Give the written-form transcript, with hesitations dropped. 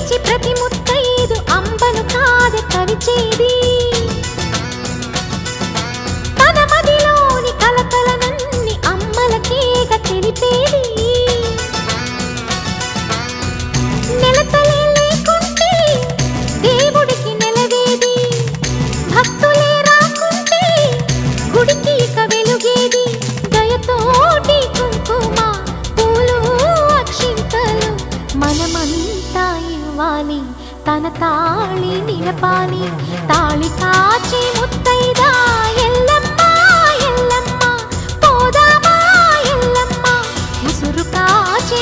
పిలిచి ప్రతి ముత్తైదు అంబను కాదే కవిచేది తన మదిలోని కలకలనన్ని అమ్మలకేగ తెలిపేది నెలతలే లేకుంటే దేవుడికి నెలవేది భక్తులే రాకుంటే గుడికి ఇక వెలుగేది దయతోటి కుంకుమ పూలు అక్షింతలు మనమంతా ఇవ్వాలి తన తాళి నిలపాలి తాళి కాచి ముత్తైదా ఎల్లమ్మ ఎల్లమ్మ పోదామా ఎల్లమ్మ ఉసురు కాచి